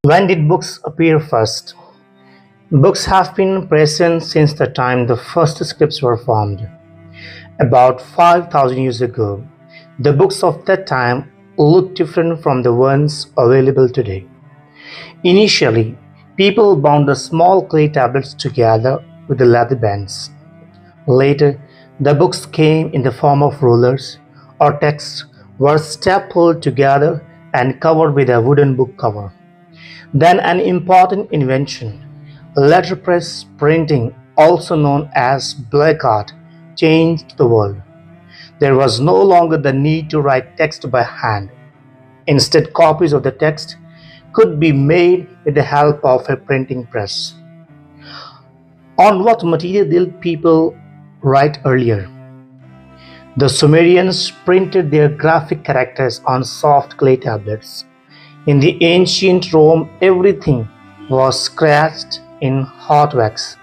When did books appear first? Books have been present since the time the first scripts were formed. About 5,000 years ago, the books of that time looked different from the ones available today. Initially, people bound the small clay tablets together with the leather bands. Later, the books came in the form of rulers or texts were stapled together and covered with a wooden book cover. Then an important invention, letterpress printing, also known as black art, changed the world. There was no longer the need to write text by hand. Instead, copies of the text could be made with the help of a printing press. On what material did people write earlier? The Sumerians printed their graphic characters on soft clay tablets. In the ancient Rome, everything was scratched in hot wax.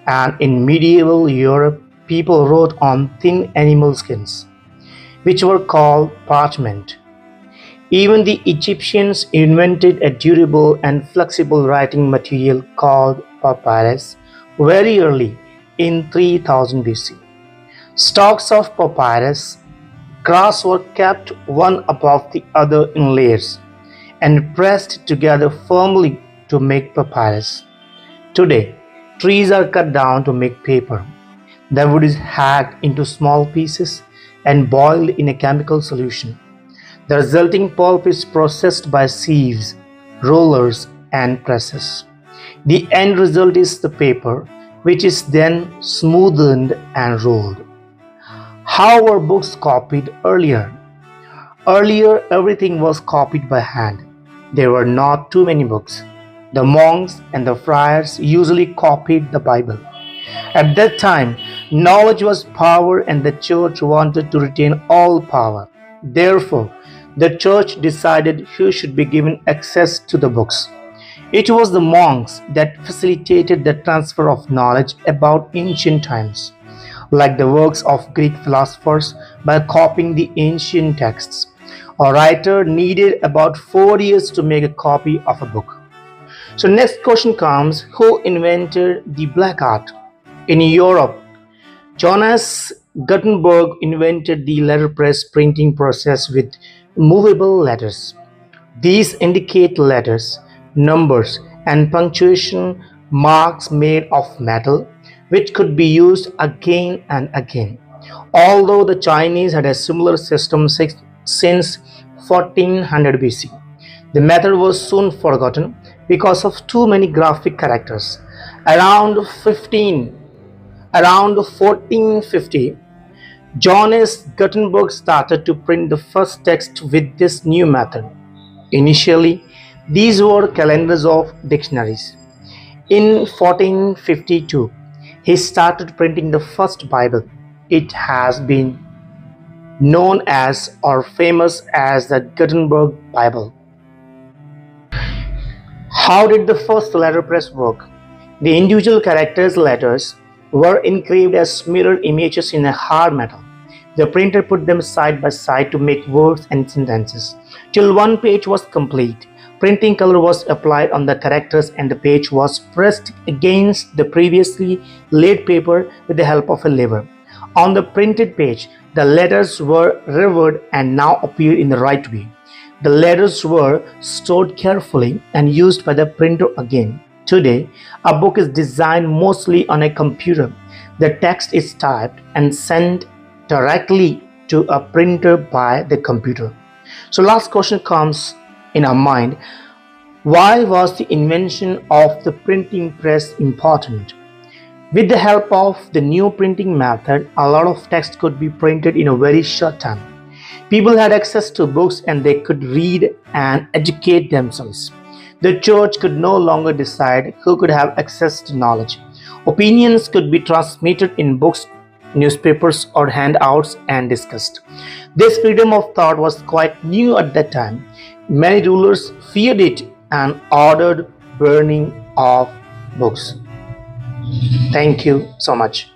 And in medieval Europe, people wrote on thin animal skins, which were called parchment. Even the Egyptians invented a durable and flexible writing material called papyrus very early in 3000 BC. Stalks of papyrus grass were kept one above the other in layers and pressed together firmly to make papyrus. Today, trees are cut down to make paper. The wood is hacked into small pieces and boiled in a chemical solution. The resulting pulp is processed by sieves, rollers, and presses. The end result is the paper, which is then smoothened and rolled. How were books copied earlier? Earlier, everything was copied by hand. There were not too many books. The monks and the friars usually copied the Bible. At that time, knowledge was power and the church wanted to retain all power. Therefore, the church decided who should be given access to the books. It was the monks that facilitated the transfer of knowledge about ancient times, like the works of Greek philosophers, by copying the ancient texts. A writer needed about 4 years to make a copy of a book. So next question comes, who invented the black art? In Europe, Johannes Gutenberg invented the letterpress printing process with movable letters. These indicate letters, numbers, and punctuation marks made of metal, which could be used again and again. Although the Chinese had a similar system since 1400 BC, the method was soon forgotten because of too many graphic characters. Around 1450, Johannes Gutenberg started to print the first text with this new method. Initially, these were calendars of dictionaries. In 1452, he started printing the first Bible. It has been known as or famous as the Gutenberg Bible. How did the first letterpress work? The individual characters' letters were engraved as mirror images in a hard metal. The printer put them side by side to make words and sentences, till one page was complete. Printing color was applied on the characters and the page was pressed against the previously laid paper with the help of a lever. On the printed page, the letters were reversed and now appeared in the right way. The letters were stored carefully and used by the printer again. Today, a book is designed mostly on a computer. The text is typed and sent directly to a printer by the computer. So last question comes in our mind. Why was the invention of the printing press important? With the help of the new printing method, a lot of text could be printed in a very short time. People had access to books and they could read and educate themselves. The church could no longer decide who could have access to knowledge. Opinions could be transmitted in books, newspapers, or handouts and discussed. This freedom of thought was quite new at that time. Many rulers feared it and ordered burning of books. Thank you so much.